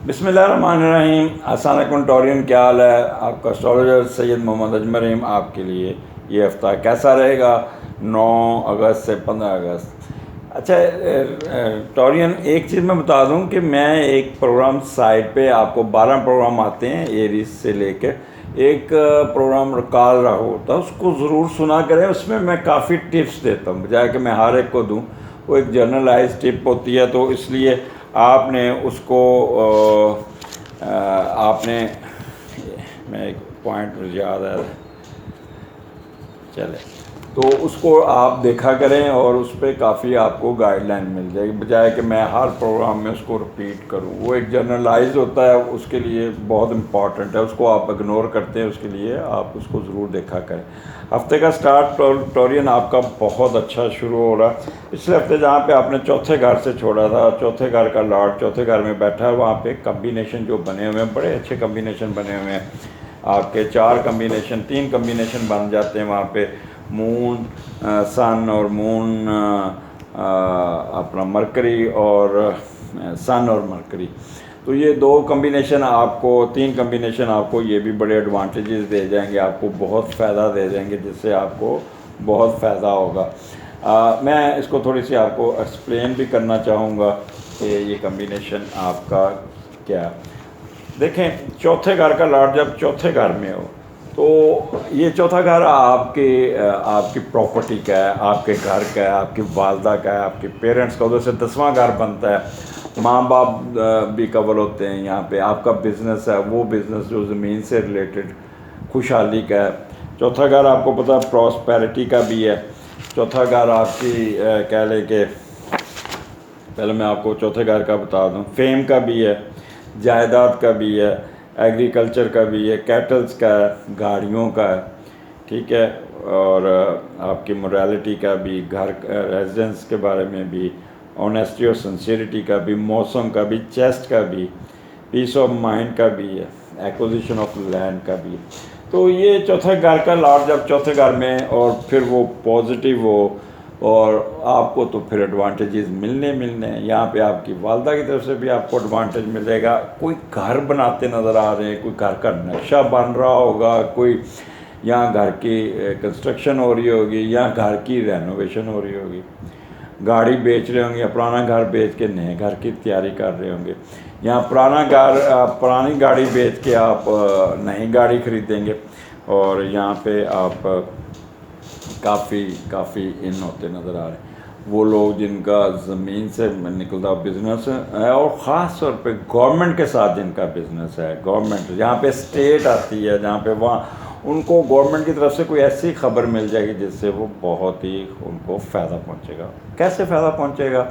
बिस्मिल्लाहिर्रहमानिर्रहीम। अस्सलाम वालेकुम टोरियन, क्या हाल है आपका? एस्ट्रोलॉजर सैयद मोहम्मद अजमर रहीम आपके लिए ये हफ़्ता कैसा रहेगा 9 अगस्त से 15 अगस्त। अच्छा टोरियन, एक चीज़ मैं बता दूं कि मैं एक प्रोग्राम साइट पे आपको 12 प्रोग्राम आते हैं एरीज से लेकर, एक प्रोग्राम काल राहु होता है, उसको ज़रूर सुना करें। उसमें मैं काफ़ी टिप्स देता हूँ, बजाय कि मैं हर एक को दूँ। वो एक जनरलाइज टिप होती है, तो इसलिए आपने उसको आपने मैं एक पॉइंट मुझे याद है, चले तो उसको आप देखा करें और उस पर काफ़ी आपको गाइडलाइन मिल जाएगी, बजाय कि मैं हर प्रोग्राम में उसको रिपीट करूं। वो एक जनरलाइज होता है, उसके लिए बहुत इम्पॉर्टेंट है, उसको आप इग्नोर करते हैं, उसके लिए आप उसको ज़रूर देखा करें। हफ्ते का स्टार्ट टोरियन आपका बहुत अच्छा शुरू हो रहा। पिछले हफ्ते जहाँ पे आपने चौथे घर से छोड़ा था, चौथे घर का लॉर्ड चौथे घर में बैठा है, वहाँ पे कम्बिनेशन जो बने हुए हैं, बड़े अच्छे कम्बिनेशन बने हुए हैं आपके। 4 कम्बिनेशन 3 कम्बिनेशन बन जाते हैं वहाँ पे, मून सन और मून अपना मरकरी और सन और मरकरी। तो ये 2 कम्बिनेशन आपको, 3 कम्बिनेशन आपको ये भी बड़े एडवांटेजेस दे जाएंगे, आपको बहुत फ़ायदा दे देंगे, जिससे आपको बहुत फ़ायदा होगा। मैं इसको थोड़ी सी आपको एक्सप्लेन भी करना चाहूँगा कि ये कम्बिनेशन आपका क्या। देखें, चौथे घर का लॉर्ड जब चौथे घर में हो, तो ये चौथा घर आपकी प्रॉपर्टी का है, आपके घर का है, आपकी वालदा का है, आपके पेरेंट्स का। उधर से 10वां घर बनता है, माँ बाप भी कवर होते हैं यहाँ पे। आपका बिज़नेस है, वो बिज़नेस जो ज़मीन से रिलेटेड खुशहाली का है। चौथा घर आपको पता है प्रॉस्पेरिटी का भी है। चौथा घर आपकी कह लें कि, पहले मैं आपको चौथे घर का बता दूं, फेम का भी है, जायदाद का भी है, एग्रीकल्चर का भी है, कैटल्स का है, गाड़ियों का है, ठीक है, और आपकी मोरालिटी का भी, घर रेजिडेंस के बारे में भी, ऑनेस्टी और सिंसियरिटी का भी, मौसम का भी, चेस्ट का भी, पीस ऑफ माइंड का भी है, एक्विजिशन ऑफ लैंड का भी। तो ये चौथे घर का लॉर्ड जब चौथे घर में और फिर वो पॉजिटिव हो, और आपको तो फिर एडवांटेजेस मिलने हैं। यहाँ पे आपकी वालदा की तरफ से भी आपको एडवांटेज मिलेगा। कोई घर बनाते नज़र आ रहे हैं, कोई घर का नक्शा बन रहा होगा, कोई यहाँ घर की कंस्ट्रक्शन हो रही होगी, यहाँ घर की रेनोवेशन हो रही होगी, गाड़ी बेच रहे होंगे, पुराना घर बेच के नए घर की तैयारी कर रहे होंगे, यहाँ पुरानी गाड़ी बेच के आप नई गाड़ी खरीदेंगे, और यहाँ पे आप काफ़ी इन होते नज़र आ रहे हैं वो लोग जिनका ज़मीन से निकलता बिज़नेस है, और ख़ास तौर पे गवर्नमेंट के साथ जिनका बिज़नेस है। गवर्नमेंट जहाँ पे स्टेट आती है, जहाँ पे वहाँ उनको गवर्नमेंट की तरफ से कोई ऐसी खबर मिल जाएगी जिससे वो बहुत ही उनको फ़ायदा पहुँचेगा। कैसे फ़ायदा पहुँचेगा?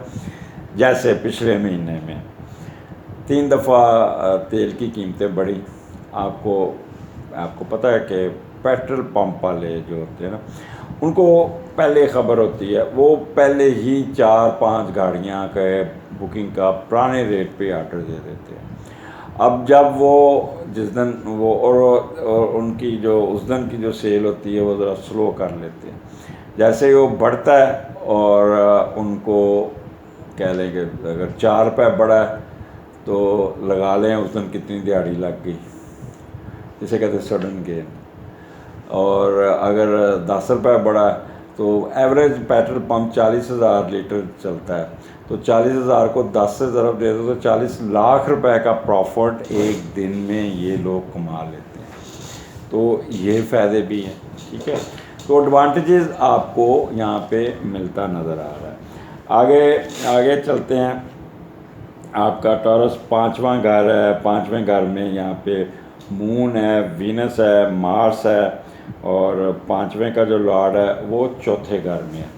जैसे पिछले महीने में 3 दफ़ा तेल की कीमतें बढ़ी। आपको पता है कि पेट्रोल पंप वाले जो होते हैं ना, उनको पहले ख़बर होती है, वो पहले ही 4-5 गाड़ियाँ का बुकिंग का पुराने रेट पे ऑर्डर दे देते हैं। अब जब वो जिस दिन वो और उनकी जो उस दिन की जो सेल होती है वो ज़रा स्लो कर लेते हैं। जैसे ही वो बढ़ता है और उनको कह लें कि अगर 4 रुपये बढ़ा है तो लगा लें उस दिन कितनी दिहाड़ी लग गई, जिसे कहते हैं सडन गेन। और अगर 10 रुपये बढ़ा है तो एवरेज पेट्रोल पंप 40,000 लीटर चलता है, तो 40,000 को 10 से ज़रब दे दो तो 40 लाख रुपए का प्रॉफिट एक दिन में ये लोग कमा लेते हैं। तो ये फ़ायदे भी हैं, ठीक है। तो एडवांटेजेस आपको यहाँ पे मिलता नज़र आ रहा है। आगे चलते हैं। आपका टॉरस 5वां घर है, 5वें घर में यहाँ पे मून है, वीनस है, मार्स है, और 5वें का जो लॉर्ड है वो चौथे घर में है।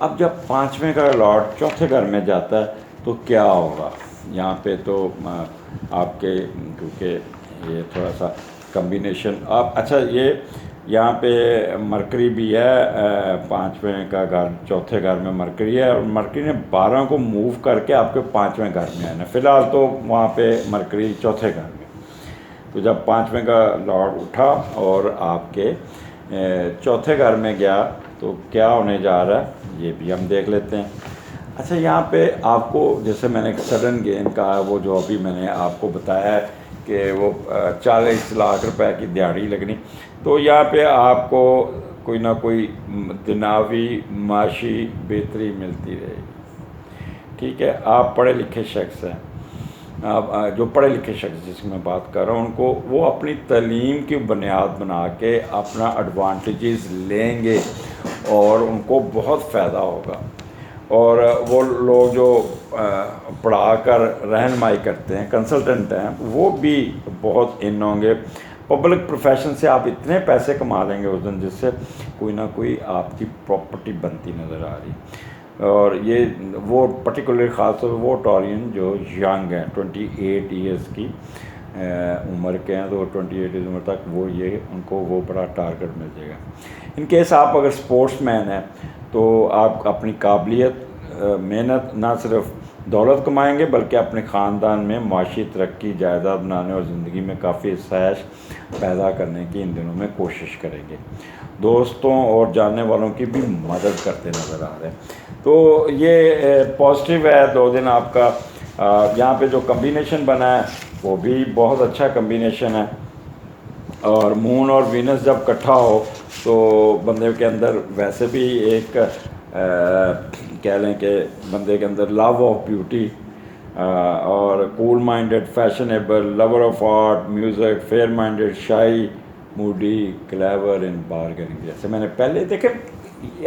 अब जब 5वें का लॉर्ड चौथे घर में जाता है तो क्या होगा यहाँ पे? तो आपके, क्योंकि ये थोड़ा सा कम्बिनेशन आप, अच्छा ये यहाँ पे मरकरी भी है, 5वें का घर चौथे घर में मरकरी है, और मरकरी ने 12 को मूव करके आपके 5वें घर में आना। फ़िलहाल तो वहाँ पे मरकरी चौथे घर में। तो जब 5वें का लॉर्ड उठा और आपके चौथे घर में गया तो क्या होने जा रहा है ये भी हम देख लेते हैं। अच्छा, यहाँ पे आपको जैसे मैंने एक सडन गेन कहा, वो जो अभी मैंने आपको बताया है कि वो 40 लाख रुपए की दिहाड़ी लगनी, तो यहाँ पे आपको कोई ना कोई दिनावी माशी बेहतरी मिलती रहेगी। ठीक है, आप पढ़े लिखे शख्स हैं, आप जो पढ़े लिखे शख्स जिसकी मैं बात कर रहा हूँ, उनको वो अपनी तालीम की बुनियाद बना के अपना एडवांटेजेस लेंगे और उनको बहुत फ़ायदा होगा। और वो लोग जो पढ़ा कर रहनुमाई करते हैं, कंसल्टेंट हैं, वो भी बहुत इन होंगे। पब्लिक प्रोफेशन से आप इतने पैसे कमा लेंगे उस दिन, जिससे कोई ना कोई आपकी प्रॉपर्टी बनती नज़र आ रही। और ये वो पर्टिकुलर ख़ास तौर पर वो टॉरियन जो यंग हैं, 28 ईयर्स की उम्र के हैं, तो 28 ईयर्स उम्र तक वो ये उनको वो बड़ा टारगेट मिल जाएगा। इन केस आप अगर स्पोर्ट्स मैन हैं तो आप अपनी काबिलियत, मेहनत, ना सिर्फ दौलत कमाएंगे बल्कि अपने ख़ानदान में माशी तरक्की, जायदाद बनाने और ज़िंदगी में काफ़ी सैश पैदा करने की इन दिनों में कोशिश करेंगे। दोस्तों और जानने वालों की भी मदद करते नज़र आ रहे हैं। तो ये पॉजिटिव है। 2 दिन आपका यहाँ पे जो कम्बिनेशन बना है वो भी बहुत अच्छा कम्बिनेशन है। और मून और वीनस जब इकट्ठा हो तो बंदे के अंदर वैसे भी एक कह लें कि बंदे के अंदर लव ऑफ ब्यूटी और cool minded, fashionable, lover of art, music, fair minded, शाई, मूडी, क्लेवर इन बार्गेनिंग, जैसे मैंने पहले देखे।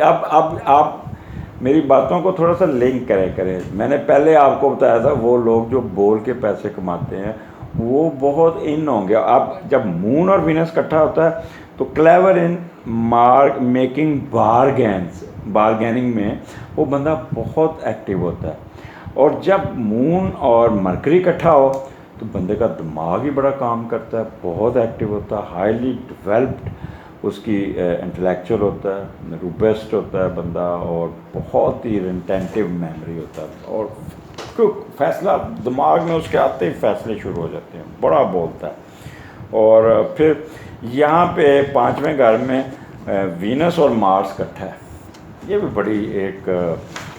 अब आप मेरी बातों को थोड़ा सा लिंक करें। मैंने पहले आपको बताया था वो लोग जो बोल के पैसे कमाते हैं वो बहुत इन होंगे। अब जब मून और वीनस इकट्ठा होता है तो क्लेवर इन मेकिंग बारगेनिंग में वो बंदा बहुत एक्टिव होता है। और जब मून और मरकरी इकट्ठा हो तो बंदे का दिमाग ही बड़ा काम करता है, बहुत एक्टिव होता है, हाईली डेवलप्ड उसकी इंटेलेक्चुअल होता है, रूबेस्ट होता है बंदा, और बहुत ही रिटेंटिव मेमोरी होता है, और फैसला दिमाग में उसके आते ही फैसले शुरू हो जाते हैं, बड़ा बोलता है। और फिर यहाँ पे 5वें घर में वीनस और मार्स इकट्ठा है, ये भी बड़ी एक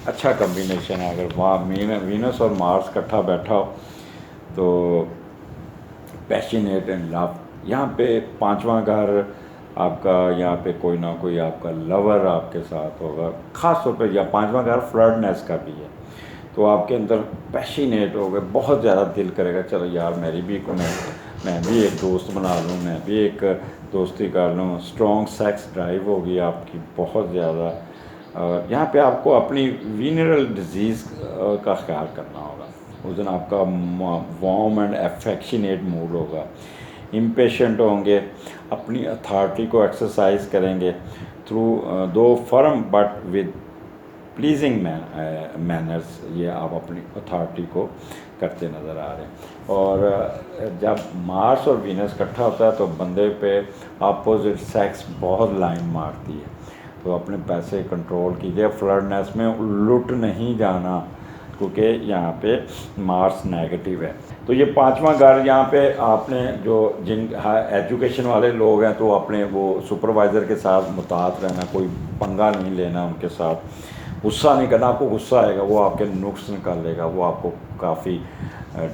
अच्छा कम्बिनेशन है। अगर वहाँ वीनस और मार्स इकट्ठा बैठा हो तो पैशनेट एंड लव, यहाँ पे 5वां घर आपका, यहाँ पे कोई ना कोई आपका लवर आपके साथ होगा ख़ास तौर पे, या 5वां घर फ्लर्टनेस का भी है, तो आपके अंदर पैशनेट हो गए, बहुत ज़्यादा दिल करेगा चलो यार मेरी भी मैं भी एक दोस्त बना लूँ, मैं भी एक दोस्ती कर लूँ। स्ट्रॉन्ग सेक्स ड्राइव होगी आपकी बहुत ज़्यादा। यहाँ पे आपको अपनी वीनरल डिजीज़ का ख्याल करना होगा। उस दिन आपका वार्म एंड एफेक्शनेट मूड होगा। इम्पेशेंट होंगे, अपनी अथॉरिटी को एक्सरसाइज करेंगे थ्रू दो firm but with pleasing manners, ये आप अपनी अथॉरिटी को करते नज़र आ रहे हैं। और जब मार्स और वीनस इकट्ठा होता है तो बंदे पे अपोजिट सेक्स बहुत लाइन मारती है, तो अपने पैसे कंट्रोल कीजिए, फ्लर्टनेस में लुट नहीं जाना, क्योंकि यहाँ पे मार्स नेगेटिव है। तो ये 5वां घर यहाँ पे आपने जो जिन एजुकेशन वाले लोग हैं तो अपने वो सुपरवाइज़र के साथ मुतात रहना, कोई पंगा नहीं लेना उनके साथ, गुस्सा नहीं करना। आपको गुस्सा आएगा वो आपके नुक्स निकालेगा, वो आपको काफ़ी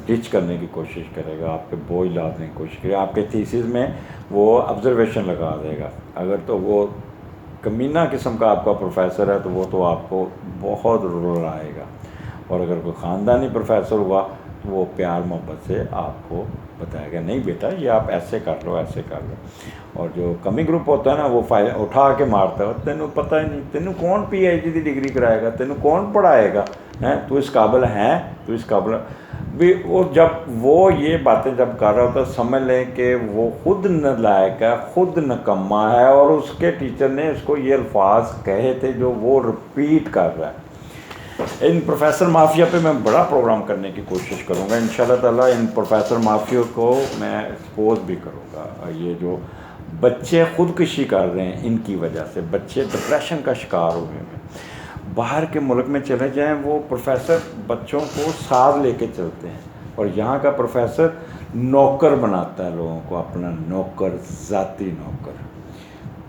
डिच करने की कोशिश करेगा, आपके बोझ लादने की कोशिश करेगा, आपके थीसिस में वो ऑब्जर्वेशन लगा देगा। अगर तो वो कमीना किस्म का आपका प्रोफेसर है तो वो तो आपको बहुत रुलाएगा, और अगर कोई ख़ानदानी प्रोफेसर हुआ तो वो प्यार मोहब्बत से आपको बताएगा नहीं बेटा ये आप ऐसे कर लो, ऐसे कर लो। और जो कमी ग्रुप होता है ना वो फाइल उठा के मारता है, तेनू पता ही नहीं, तेनू कौन PhD की डिग्री कराएगा, तेनू कौन पढ़ाएगा, हैं तू इस काबिल है, तू इस काबिल भी। वो जब वो ये बातें जब कर रहा होता है समझ लें कि वो खुद नालायक है, खुद निकम्मा है, और उसके टीचर ने उसको ये अल्फाज कहे थे जो वो रिपीट कर रहा है। इन प्रोफेसर माफिया पे मैं बड़ा प्रोग्राम करने की कोशिश करूँगा इंशाल्लाह ताला। इन प्रोफेसर माफिया को मैं एक्सपोज भी करूँगा। ये जो बच्चे ख़ुदकुशी कर रहे हैं इनकी वजह से, बच्चे डिप्रेशन का शिकार हुए हैं, बाहर के मुल्क में चले जाएं वो प्रोफेसर बच्चों को साथ लेके चलते हैं, और यहाँ का प्रोफेसर नौकर बनाता है लोगों को, अपना नौकर, ज़ाती नौकर,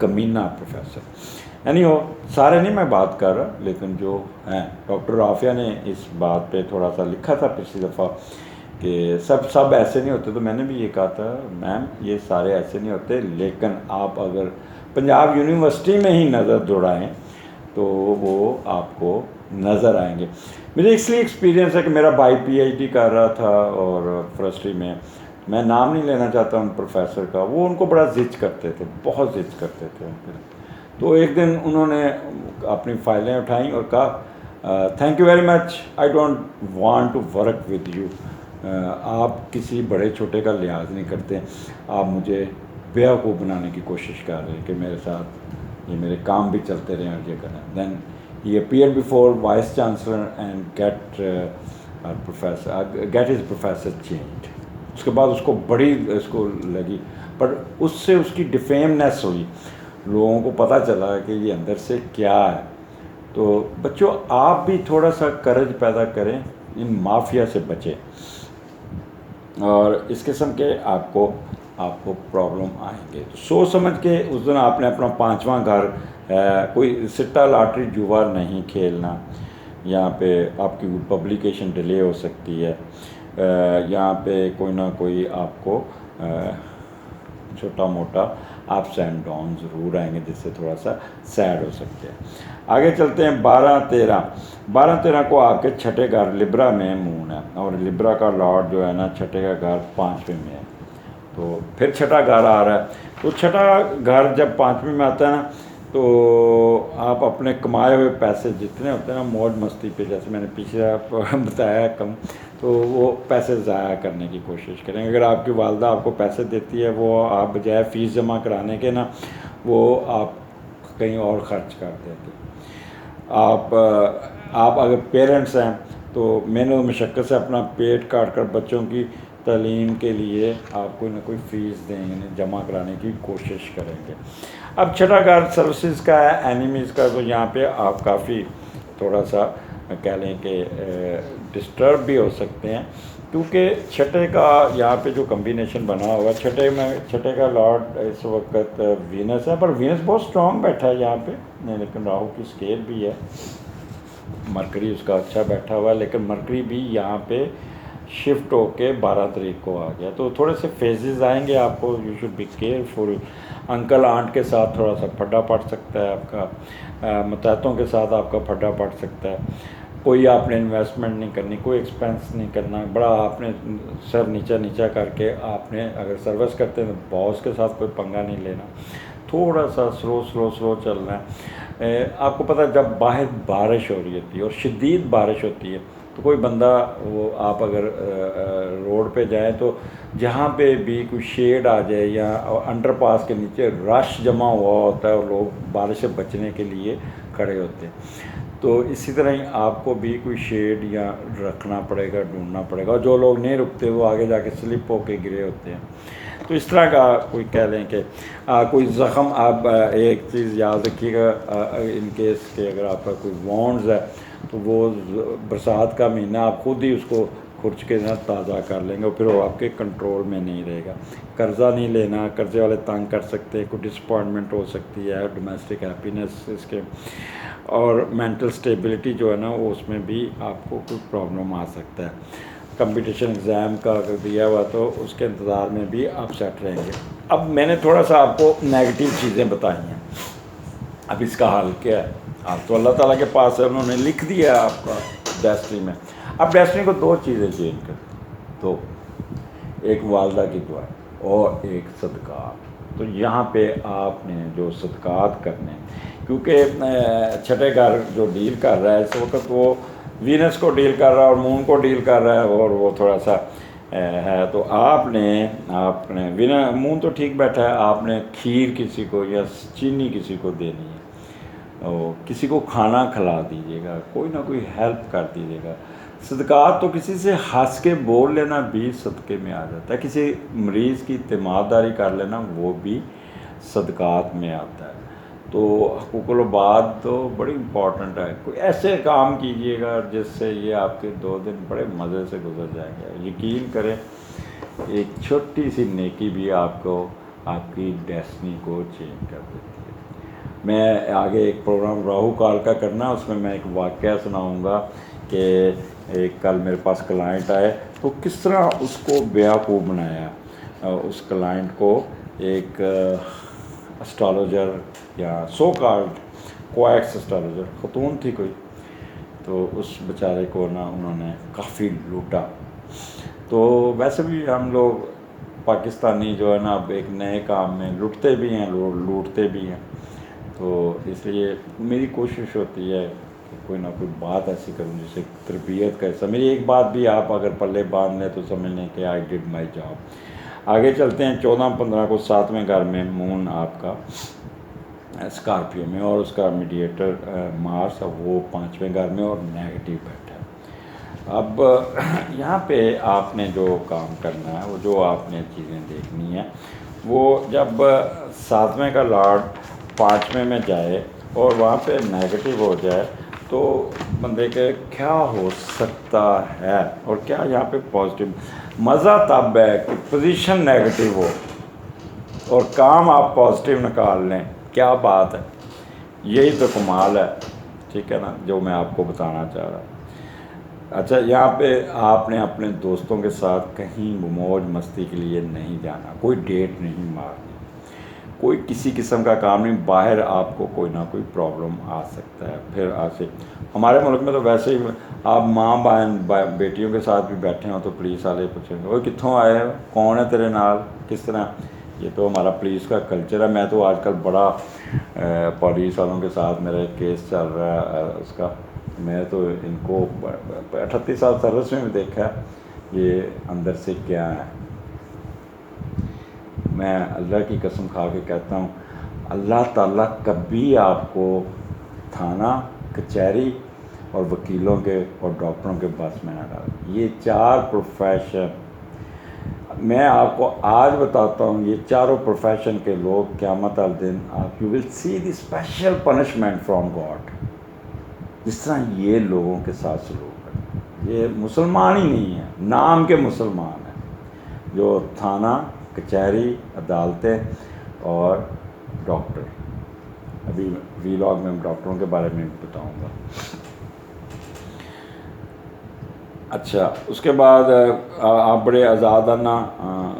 कमीना प्रोफेसर। यानी हो सारे नहीं मैं बात कर रहा, लेकिन जो हैं, डॉक्टर राफिया ने इस बात पे थोड़ा सा लिखा था पिछली दफ़ा कि सब ऐसे नहीं होते, तो मैंने भी ये कहा था मैम ये सारे ऐसे नहीं होते, लेकिन आप अगर पंजाब यूनिवर्सिटी में ही नज़र दौड़ाएँ तो वो आपको नज़र आएंगे। मुझे इसलिए एक्सपीरियंस है कि मेरा भाई पीएचडी कर रहा था और फॉरेस्ट्री में, मैं नाम नहीं लेना चाहता उन प्रोफेसर का, वो उनको बड़ा जिद करते थे, बहुत जिद करते थे। तो एक दिन उन्होंने अपनी फाइलें उठाई और कहा thank you very much, I don't want to work with you. आप किसी बड़े छोटे का लिहाज नहीं करते, आप मुझे बेवकूफ़ बनाने की कोशिश कर रहे हैं कि मेरे साथ ये मेरे काम भी चलते रहे और ये करना। Then he appear before vice chancellor and get his professor change. उसके बाद उसको बड़ी इसको लगी, पर उससे उसकी डिफेमनेस हुई, लोगों को पता चला कि ये अंदर से क्या है। तो बच्चों आप भी थोड़ा सा करज पैदा करें, इन माफिया से बचें, और इस किस्म के आपको प्रॉब्लम आएंगे। तो सोच समझ के उस दिन आपने अपना 5वां घर, कोई सिट्टा लॉटरी जुआ नहीं खेलना। यहाँ पे आपकी पब्लिकेशन डिले हो सकती है, यहाँ पे कोई ना कोई आपको छोटा मोटा अप्स एंड डाउन ज़रूर आएंगे, जिससे थोड़ा सा सैड हो सकते हैं। आगे चलते हैं 12-13 को आपके छठे घर लिब्रा में मून है, और लिब्रा का लॉर्ड जो है ना छठे का घर 5वें में है, तो फिर छठा घर आ रहा है। तो छठा घर जब 5वें में आता है ना, तो आप अपने कमाए हुए पैसे जितने होते हैं ना मौज मस्ती पे, जैसे मैंने पीछे बताया कम, तो वो पैसे ज़ाया करने की कोशिश करें। अगर आपकी वालदा आपको पैसे देती है, वो आप बजाय फ़ीस जमा कराने के ना, वो आप कहीं और ख़र्च कर देते। आप अगर पेरेंट्स हैं तो मेहनत मशक्क़त से अपना पेट काट कर बच्चों की तालीम के लिए आप कोई ना कोई फ़ीस देंगे, जमा कराने की कोशिश करेंगे। अब छठा घर सर्विसेज का है, एनिमीज़ का, तो यहाँ पे आप काफ़ी थोड़ा सा कह लें कि डिस्टर्ब भी हो सकते हैं, क्योंकि छठे का यहाँ पे जो कम्बिनेशन बना हुआ, छठे का लॉर्ड इस वक्त वीनस है, पर वीनस बहुत स्ट्रॉन्ग बैठा है यहाँ पे, लेकिन राहु की स्केल भी है, मरकरी उसका अच्छा बैठा हुआ है, लेकिन मरकरी भी यहाँ पे शिफ्ट होके 12 तारीख को आ गया। तो थोड़े से फेजेस आएंगे आपको, you should be careful. Uncle aunt के साथ थोड़ा सा फड्डा पड़ सकता है आपका, मतहतों के साथ आपका फड्डा पड़ सकता है। कोई आपने इन्वेस्टमेंट नहीं करनी, कोई एक्सपेंस नहीं करना, बड़ा आपने सर नीचा करके, आपने अगर सर्विस करते हैं तो बॉस के साथ कोई पंगा नहीं लेना, थोड़ा सा स्लो चलना है। आपको पता है जब बाहर बारिश हो रही होती है और शदीद बारिश होती है, तो कोई बंदा, वो आप अगर रोड पे जाए तो जहाँ पे भी कोई शेड आ जाए या अंडरपास के नीचे रश जमा हुआ होता है और लोग बारिश से बचने के लिए खड़े होते हैं, तो इसी तरह ही आपको भी कोई शेड या रखना पड़ेगा, ढूंढना पड़ेगा। और जो लोग नहीं रुकते वो आगे जाके स्लिप होके गिरे होते हैं। तो इस तरह का कोई कह लें कि कोई ज़ख़म, आप एक चीज़ याद रखिएगा, इन केस के अगर आपका कोई वॉन्ड्स है तो वो बरसात का महीना आप खुद ही उसको खुर्च के साथ ताज़ा कर लेंगे और फिर वो आपके कंट्रोल में नहीं रहेगा। कर्ज़ा नहीं लेना, कर्ज़े वाले तंग कर सकते हैं, कोई डिसअपॉइंटमेंट हो सकती है, डोमेस्टिक हैप्पीनेस इसके, और मेंटल स्टेबिलिटी जो है ना वो उसमें भी आपको कोई प्रॉब्लम आ सकता है। कंपटीशन एग्ज़ाम का अगर दिया हुआ तो उसके इंतज़ार में भी आप सेट रहेंगे। अब मैंने थोड़ा सा आपको नेगेटिव चीज़ें बताई हैं, अब इसका हल क्या है? आप तो अल्लाह ताला के पास है, उन्होंने लिख दिया है आपका डेस्टिनी में। अब डेस्टिनी को 2 चीज़ें चेंज कर, तो एक वालदा की दुआ और एक सदक़ात। तो यहाँ पे आपने जो सदक़ात करने, क्योंकि छठे घर जो डील कर रहा है इस वक्त, वो वीनस को डील कर रहा है और मून को डील कर रहा है, और वो थोड़ा सा है, तो आपने मून तो ठीक बैठा है, आपने खीर किसी को या चीनी किसी को देनी है, और किसी को खाना खिला दीजिएगा, कोई ना कोई हेल्प कर दीजिएगा। सदक़ात तो किसी से हंस के बोल लेना भी सदक़े में आ जाता है, किसी मरीज़ की तीमारदारी कर लेना वो भी सदक़ात में आता है। तो हुकूकुल बाद तो बड़ी इम्पॉर्टेंट है, कोई ऐसे काम कीजिएगा जिससे ये आपके 2 दिन बड़े मज़े से गुजर जाएंगे। यकीन करें, एक छोटी सी नेकी भी आपको आपकी डेस्टिनी को चेंज कर देती है। मैं आगे एक प्रोग्राम राहु काल का करना, उसमें मैं एक वाक़या सुनाऊंगा कि एक कल मेरे पास क्लाइंट आए तो किस तरह उसको बेवकूफ़ बनाया। उस क्लाइंट को एक एस्ट्रोलॉजर या सो कॉल्ड कोएक्स एस्ट्रोलॉजर खतून थी कोई, तो उस बेचारे को ना उन्होंने काफ़ी लूटा। तो वैसे भी हम लोग पाकिस्तानी जो है ना अब एक नए काम में लुटते भी हैं, लूटते भी हैं। तो इसलिए मेरी कोशिश होती है कि कोई ना कोई बात ऐसी करूं जिससे तरबियत का हिस्सा। मेरी एक बात भी आप अगर पल्ले बांध लें तो समझ लें कि आई डिड माई जॉब। आगे चलते हैं। 14-15 को 7वें घर में मून आपका स्कॉर्पियो में और उसका मीडिएटर मार्स, वो 5वें घर में और नेगेटिव बैठा है। अब यहाँ पे आपने जो काम करना है, वो जो आपने चीज़ें देखनी है, वो जब 7वें का लॉर्ड 5वें में जाए और वहाँ पे नेगेटिव हो जाए तो बंदे के क्या हो सकता है और क्या यहाँ पे पॉजिटिव। मज़ा तब है कि पोजीशन नेगेटिव हो और काम आप पॉजिटिव निकाल लें, क्या बात है। यही तो कमाल है, ठीक है ना, जो मैं आपको बताना चाह रहा हूँ। अच्छा, यहाँ पे आपने अपने दोस्तों के साथ कहीं मौज मस्ती के लिए नहीं जाना, कोई डेट नहीं मारनी, कोई किसी किस्म का काम नहीं। बाहर आपको कोई ना कोई प्रॉब्लम आ सकता है। फिर ऐसे हमारे मुल्क में तो वैसे ही आप माँ बहन बेटियों के साथ भी बैठे हो तो पुलिस वाले पूछेंगे वो कित्थों आए हो, कौन है तेरे नाल, किस तरह। ये तो हमारा पुलिस का कल्चर है। मैं तो आजकल बड़ा पुलिस वालों के साथ मेरा एक केस चल रहा है उसका। मैं तो इनको 38 साल सर्विस में भी देखा है ये अंदर से क्या है। मैं अल्लाह की कसम खा के कहता हूँ, अल्लाह ताला कभी आपको थाना, कचहरी और वकीलों के और डॉक्टरों के बस में ना डाले। ये 4 प्रोफेशन मैं आपको आज बताता हूँ। ये चारों प्रोफेशन के लोग क़यामत वाले दिन आप you will see the special punishment from God. जिस तरह ये लोगों के साथ सलूक है, ये मुसलमान ही नहीं है, नाम के मुसलमान हैं, जो थाना, कचहरी, अदालतें और डॉक्टर। अभी वीलॉग में डॉक्टरों के बारे में बताऊंगा। अच्छा, उसके बाद आप बड़े आज़ादाना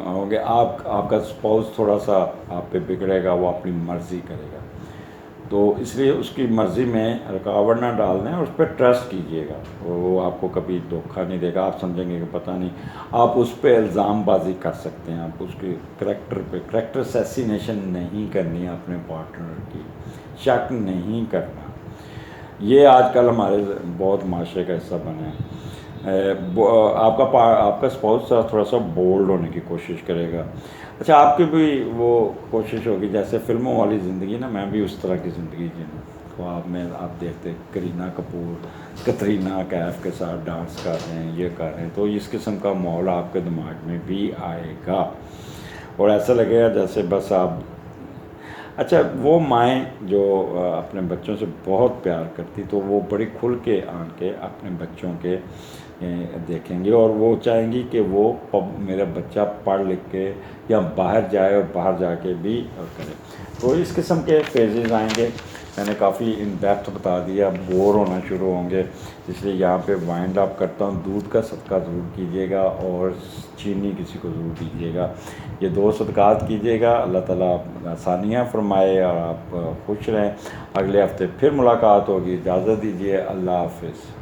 होंगे। आपका स्पाउस थोड़ा सा आप पे बिगड़ेगा, वो अपनी मर्ज़ी करेगा, तो इसलिए उसकी मर्ज़ी में रुकावट ना डाल दें और उस पर ट्रस्ट कीजिएगा। वो आपको कभी धोखा नहीं देगा। आप समझेंगे कि पता नहीं, आप उस पर इल्ज़ामबाजी कर सकते हैं, आप उसके करैक्टर असैसिनेशन नहीं करनी है, अपने पार्टनर की शक नहीं करना। ये आजकल हमारे बहुत माशरे का हिस्सा बना है। आपका स्पाउस थोड़ा सा बोल्ड होने की कोशिश करेगा। अच्छा, आपकी भी वो कोशिश होगी जैसे फिल्मों वाली ज़िंदगी ना, मैं भी उस तरह की ज़िंदगी जीना। ख्वाब में आप देखते करीना कपूर कतरीना कैफ के साथ डांस कर रहे हैं, ये कर रहे हैं, तो इस किस्म का माहौल आपके दिमाग में भी आएगा और ऐसा लगेगा जैसे बस आप। अच्छा, वो माएँ जो अपने बच्चों से बहुत प्यार करती, तो वो बड़ी खुल के आन के अपने बच्चों के देखेंगे और वो चाहेंगी कि वो मेरा बच्चा पढ़ लिख के या बाहर जाए और बाहर जाके भी करे। तो इस किस्म के फेजेस आएंगे। मैंने काफ़ी इन डेप्थ बता दिया, बोर होना शुरू होंगे, इसलिए यहाँ पे वाइंड अप करता हूँ। दूध का सदका ज़रूर कीजिएगा और चीनी किसी को ज़रूर दीजिएगा। ये 2 सदक़ात कीजिएगा, अल्लाह ताला आसानियाँ फरमाए और आप खुश रहें। अगले हफ्ते फिर मुलाकात होगी। इजाज़त दीजिए, अल्लाह हाफ़िज़।